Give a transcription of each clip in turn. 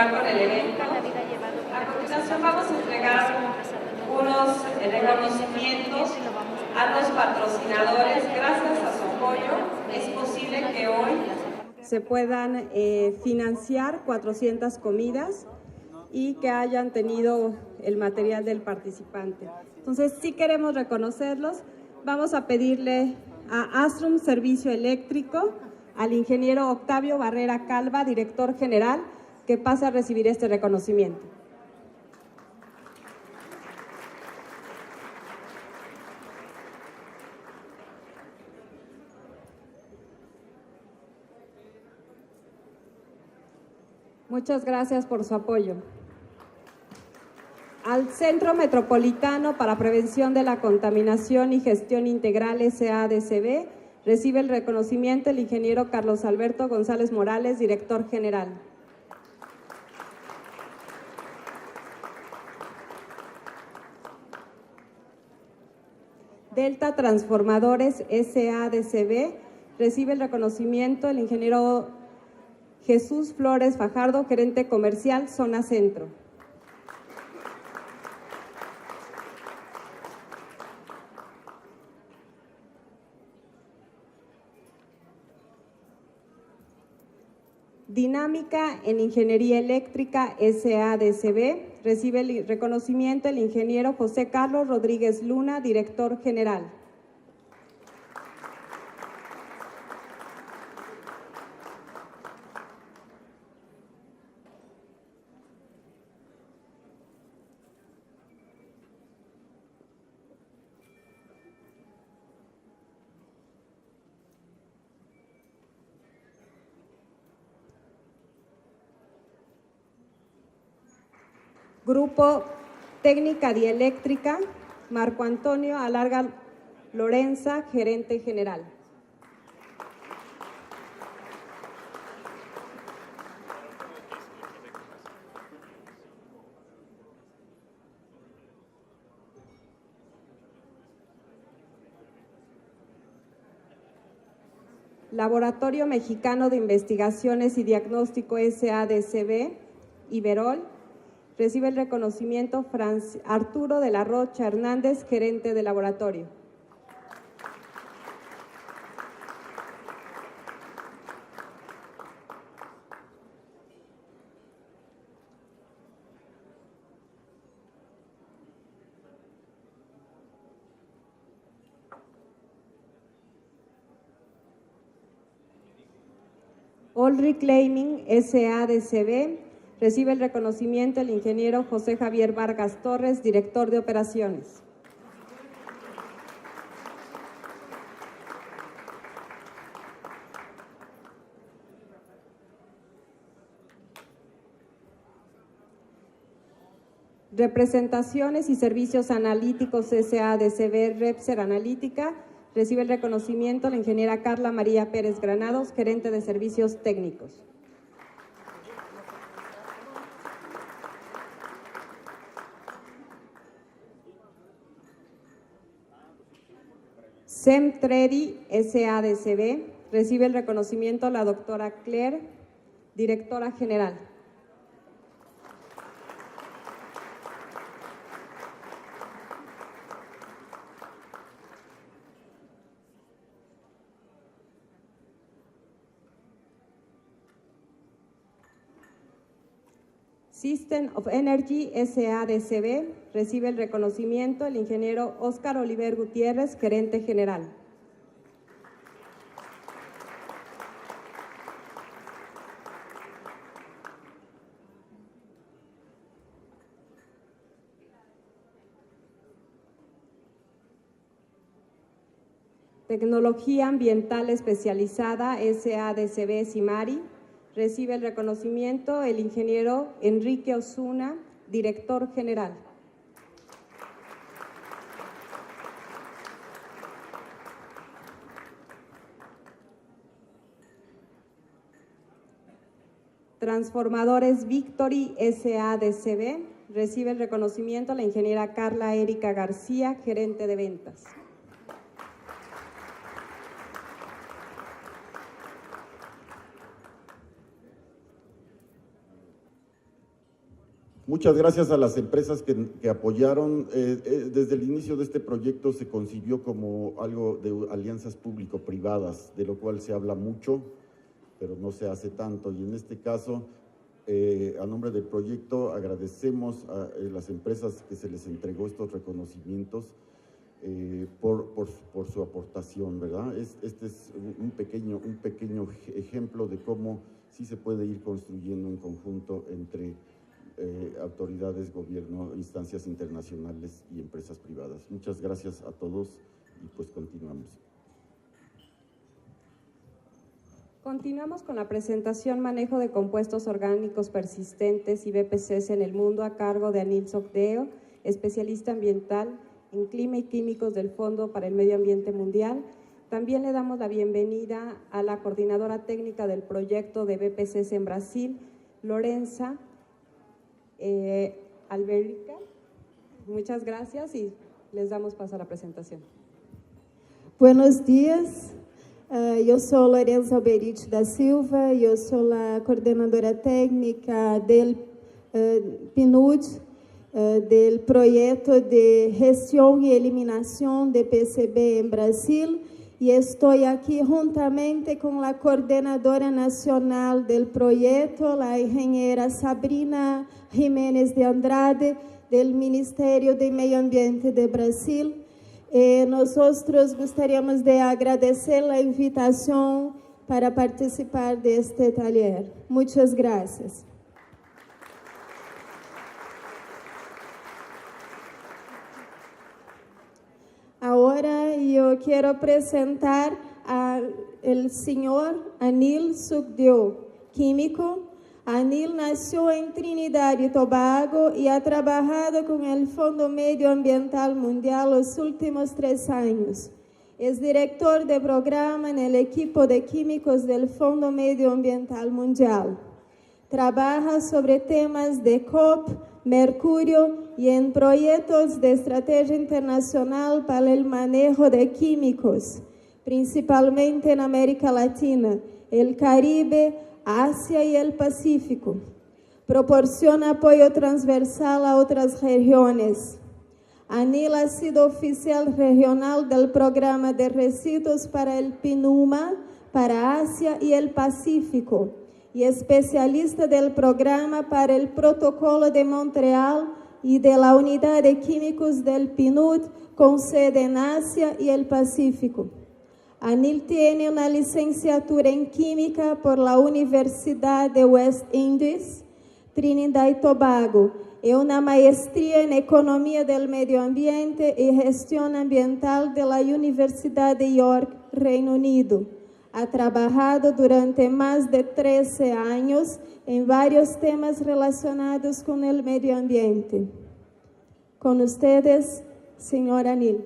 continuar con el evento. A continuación vamos a entregar unos reconocimientos a los patrocinadores. Gracias a su apoyo es posible que hoy se puedan financiar 400 comidas y que hayan tenido el material del participante. Entonces, sí queremos reconocerlos. Vamos a pedirle a Astrum Servicio Eléctrico, al ingeniero Octavio Barrera Calva, director general, que pase a recibir este reconocimiento. Muchas gracias por su apoyo. Al Centro Metropolitano para Prevención de la Contaminación y Gestión Integral SADCB, recibe el reconocimiento el ingeniero Carlos Alberto González Morales, director general. Delta Transformadores SADCB, recibe el reconocimiento el ingeniero Jesús Flores Fajardo, gerente comercial, zona centro. Dinámica en Ingeniería Eléctrica SADCB, recibe el reconocimiento el ingeniero José Carlos Rodríguez Luna, director general. Grupo Técnica Dieléctrica, Marco Antonio Alarga Lorenza, gerente general. Laboratorio Mexicano de Investigaciones y Diagnóstico SADCB, Iberol, recibe el reconocimiento Arturo de la Rocha Hernández, gerente de laboratorio. All Reclaiming SADCB, recibe el reconocimiento el ingeniero José Javier Vargas Torres, director de operaciones. Representaciones y Servicios Analíticos SADCB, Repser Analítica, recibe el reconocimiento la ingeniera Carla María Pérez Granados, gerente de Servicios Técnicos. Semtredi SADCB, recibe el reconocimiento la doctora Claire, directora general. System of Energy SADCB, recibe el reconocimiento el ingeniero Óscar Oliver Gutiérrez, gerente general. Tecnología Ambiental Especializada SADCB Simari, recibe el reconocimiento el ingeniero Enrique Osuna, director general. Transformadores Victory SADCB, recibe el reconocimiento la ingeniera Carla Erika García, gerente de ventas. Muchas gracias a las empresas que apoyaron. Desde el inicio de este proyecto se concibió como algo de alianzas público-privadas, de lo cual se habla mucho, pero no se hace tanto. Y en este caso, a nombre del proyecto, agradecemos a las empresas que se les entregó estos reconocimientos por su aportación, ¿verdad? Este es un pequeño ejemplo de cómo sí se puede ir construyendo un conjunto entre autoridades, gobierno, instancias internacionales y empresas privadas. Muchas gracias a todos y pues continuamos. Continuamos con la presentación Manejo de compuestos orgánicos persistentes y BPCs en el mundo a cargo de Anil Sogdeo, especialista ambiental en clima y químicos del Fondo para el Medio Ambiente Mundial. También le damos la bienvenida a la coordinadora técnica del proyecto de BPCs en Brasil, Lorenza Alberica. Muchas gracias y les damos paso a la presentación. Buenos días, eu sou Lorenza Alberite da Silva, eu sou a coordenadora técnica del PNUD, del proyecto de gestión y eliminación de PCB en Brasil, y estoy aquí juntamente con la coordinadora nacional del proyecto, la ingeniera Sabrina Jiménez de Andrade, del Ministerio de Medio Ambiente de Brasil. Nosotros gostaríamos de agradecer la invitación para participar de este taller. Muchas gracias. Ahora yo quiero presentar al señor Anil Sogdeo, químico. Anil nació en Trinidad y Tobago y ha trabajado con el Fondo Medioambiental Mundial los últimos 3 años. Es director de programa en el equipo de químicos del Fondo Medioambiental Mundial. Trabaja sobre temas de COP, mercurio y en proyectos de estrategia internacional para el manejo de químicos, principalmente en América Latina, el Caribe, Asia y el Pacífico. Proporciona apoyo transversal a otras regiones. Anil ha sido oficial regional del programa de residuos para el PNUMA, para Asia y el Pacífico, y especialista del programa para el Protocolo de Montreal y de la Unidad de Químicos del PNUD con sede en Asia y el Pacífico. Anil tiene una licenciatura en Química por la Universidad de West Indies, Trinidad y Tobago, y una maestría en Economía del Medio Ambiente y Gestión Ambiental de la Universidad de York, Reino Unido. Ha trabajado durante más de 13 años en varios temas relacionados con el medio ambiente. Con ustedes, señor Anil.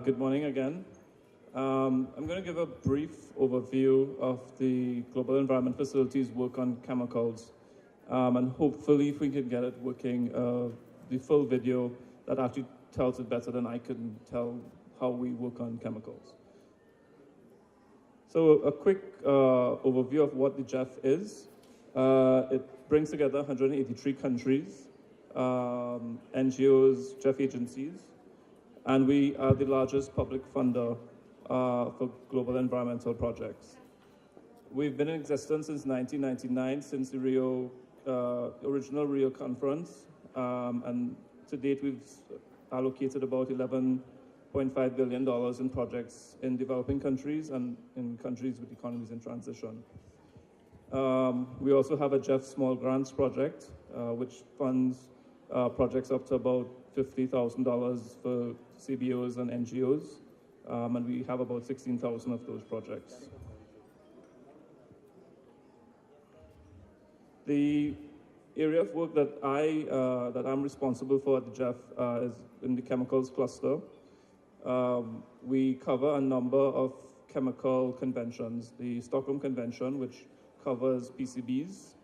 Good morning again. I'm going to give a brief overview of the Global Environment Facility's work on chemicals. And hopefully, if we can get it working, the full video that actually tells it better than I can tell how we work on chemicals. So a quick overview of what the GEF is. It brings together 183 countries, NGOs, GEF agencies, and we are the largest public funder for global environmental projects. We've been in existence since 1999, since the original Rio conference, and to date we've allocated about $11.5 billion in projects in developing countries and in countries with economies in transition. We also have a GEF Small Grants project, which funds projects up to about $50,000 for CBOs and NGOs, and we have about 16,000 of those projects. The area of work that I'm responsible for at the GEF is in the chemicals cluster. We cover a number of chemical conventions. The Stockholm Convention, which covers PCBs.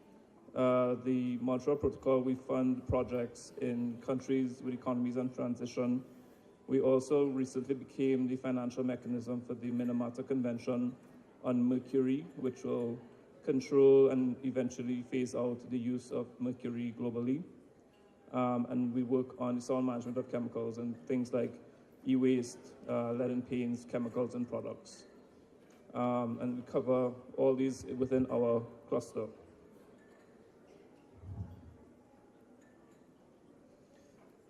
The Montreal Protocol, we fund projects in countries with economies in transition. We also recently became the financial mechanism for the Minamata Convention on mercury, which will control and eventually phase out the use of mercury globally. And we work on the sound management of chemicals and things like e-waste, lead and paints, chemicals and products. And we cover all these within our cluster.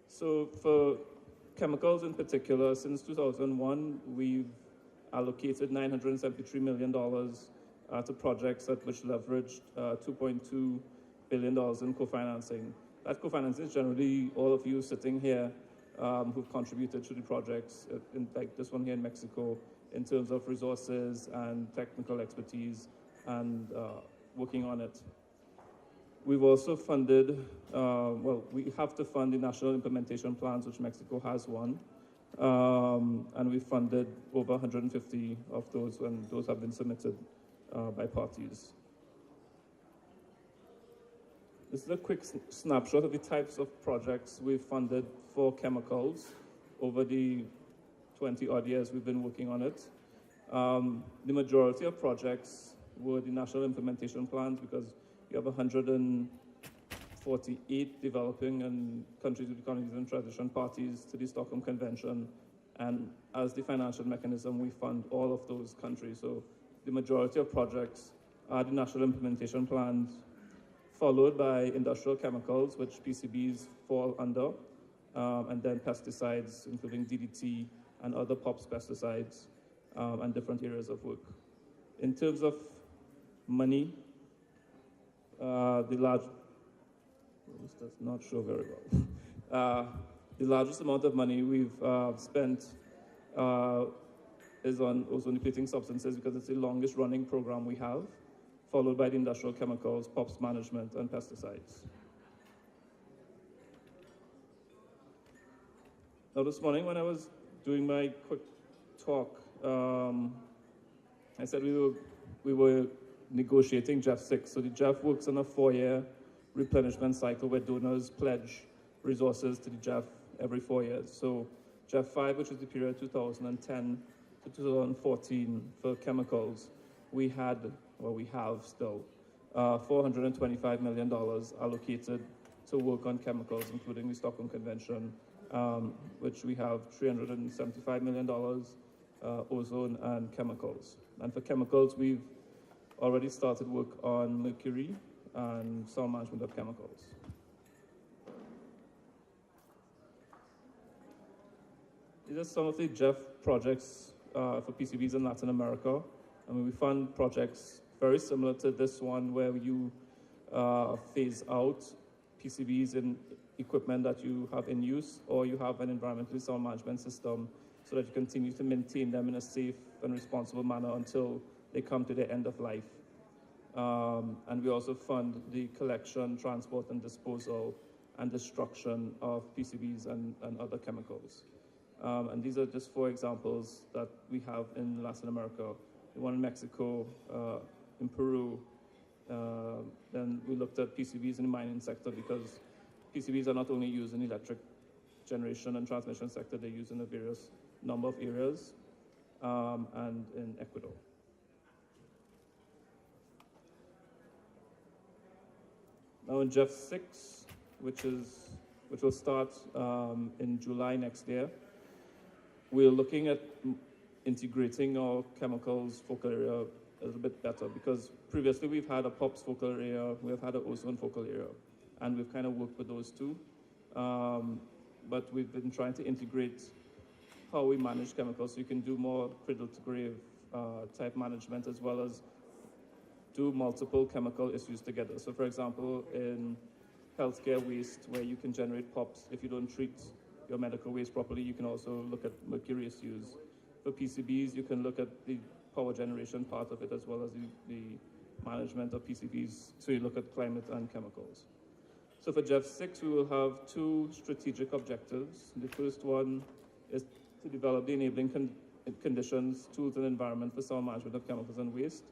So for chemicals in particular, since 2001, we've allocated $973 million to projects at which leveraged $2.2 billion in co-financing. That co-financing is generally all of you sitting here who've contributed to the projects, like this one here in Mexico, in terms of resources and technical expertise and working on it. We've also funded, we have to fund the national implementation plans, which Mexico has one. And we funded over 150 of those, and those have been submitted by parties. This is a quick snapshot of the types of projects we've funded for chemicals over the 20-odd years we've been working on it. The majority of projects were the national implementation plans because you have 148 developing and countries with economies in transition parties to the Stockholm Convention. And as the financial mechanism, we fund all of those countries. So the majority of projects are the national implementation plans, followed by industrial chemicals, which PCBs fall under, and then pesticides, including DDT and other POPs pesticides, and different areas of work. In terms of money, this does not show very well. The largest amount of money we've spent is on ozone depleting substances because it's the longest running program we have, followed by the industrial chemicals, POPs management, and pesticides. Now this morning when I was doing my quick talk, I said we were negotiating JEF 6. So the JEF works on a 4-year replenishment cycle where donors pledge resources to the JEF every 4 years. So JEF 5, which is the period 2010 to 2014 for chemicals, we have still $425 million allocated to work on chemicals, including the Stockholm Convention, which we have $375 million, ozone and chemicals. And for chemicals, we've already started work on mercury and sound management of chemicals. These are some of the JEF projects for PCBs in Latin America. I mean, we fund projects very similar to this one where you phase out PCBs in equipment that you have in use, or you have an environmentally sound management system so that you continue to maintain them in a safe and responsible manner until they come to the end of life. And we also fund the collection, transport, and disposal and destruction of PCBs and other chemicals. And these are just 4 examples that we have in Latin America. The one in Mexico, in Peru. Then we looked at PCBs in the mining sector because PCBs are not only used in electric generation and transmission sector, they're used in a various number of areas, and in Ecuador. Now in JEF 6, which will start in July next year, we're looking at integrating our chemicals focal area a little bit better because previously we've had a POPs focal area, we've had an ozone focal area, and we've kind of worked with those two. But we've been trying to integrate how we manage chemicals so you can do more cradle to grave type management as well as do multiple chemical issues together. So for example, in healthcare waste where you can generate POPs, if you don't treat your medical waste properly, you can also look at mercury issues. For PCBs, you can look at the power generation part of it as well as the management of PCBs. So you look at climate and chemicals. So for JEF 6, we will have 2 strategic objectives. The first one is to develop the enabling conditions, tools, and environment for sound management of chemicals and waste.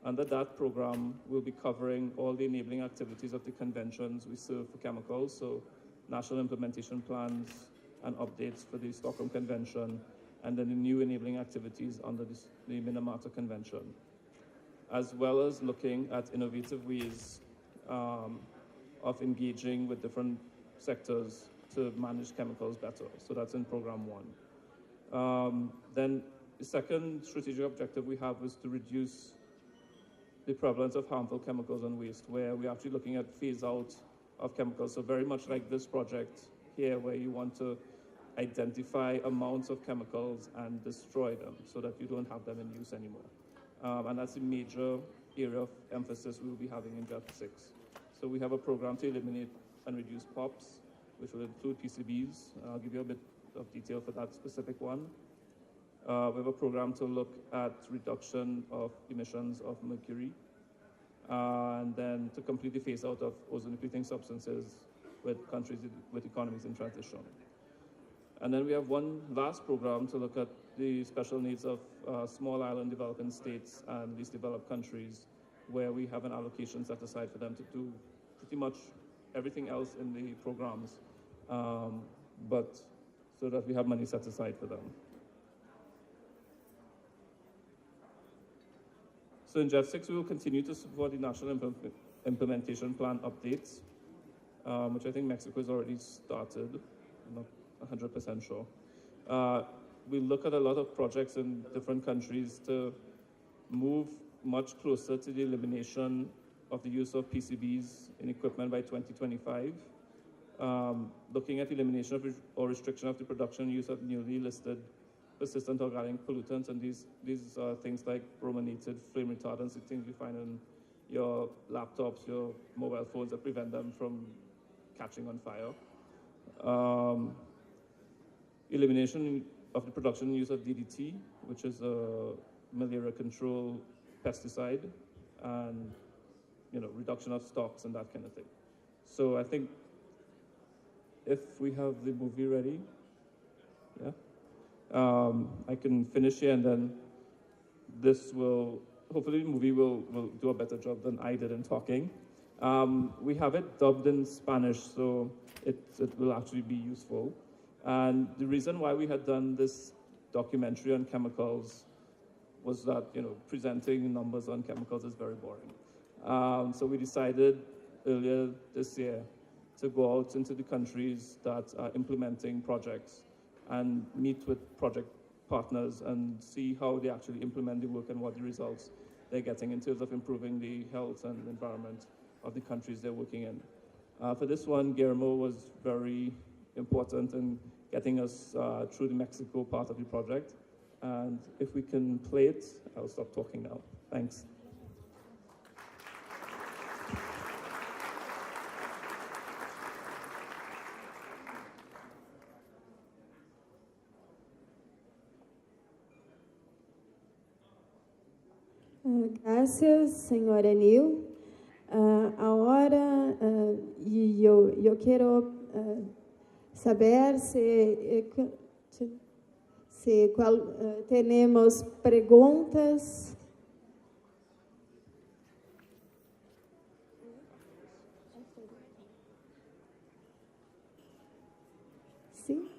Under that program, we'll be covering all the enabling activities of the conventions we serve for chemicals, so national implementation plans and updates for the Stockholm Convention, and then the new enabling activities under the Minamata Convention, as well as looking at innovative ways of engaging with different sectors to manage chemicals better. So that's in program 1. Then the second strategic objective we have is to reduce the prevalence of harmful chemicals and waste, where we're actually looking at phase out of chemicals. So very much like this project here, where you want to identify amounts of chemicals and destroy them so that you don't have them in use anymore. And that's a major area of emphasis we will be having in JET 6. So we have a program to eliminate and reduce POPs, which will include PCBs. I'll give you a bit of detail for that specific one. We have a program to look at reduction of emissions of mercury, and then to complete the phase out of ozone-depleting substances with countries with economies in transition. And then we have one last program to look at the special needs of small island developing states and least developed countries, where we have an allocation set aside for them to do pretty much everything else in the programs, but so that we have money set aside for them. So in JET 6, we will continue to support the National Implementation Plan updates, which I think Mexico has already started. I'm not 100% sure. We look at a lot of projects in different countries to move much closer to the elimination of the use of PCBs in equipment by 2025. Looking at elimination of or restriction of the production and use of newly listed persistent organic pollutants, and these are things like brominated flame retardants, the things you find in your laptops, your mobile phones that prevent them from catching on fire. Elimination of the production and use of DDT, which is a malaria control pesticide, and reduction of stocks and that kind of thing. So I think if we have the movie ready, yeah. I can finish here, and then this will, hopefully the movie will do a better job than I did in talking. We have it dubbed in Spanish, so it will actually be useful. And the reason why we had done this documentary on chemicals was that, presenting numbers on chemicals is very boring. So we decided earlier this year to go out into the countries that are implementing projects and meet with project partners and see how they actually implement the work and what the results they're getting in terms of improving the health and environment of the countries they're working in. For this one, Guillermo was very important in getting us through the Mexico part of the project. And if we can play it, I'll stop talking now. Thanks. Gracias, senhor Anil. Agora, eu quero saber se temos perguntas. Sim?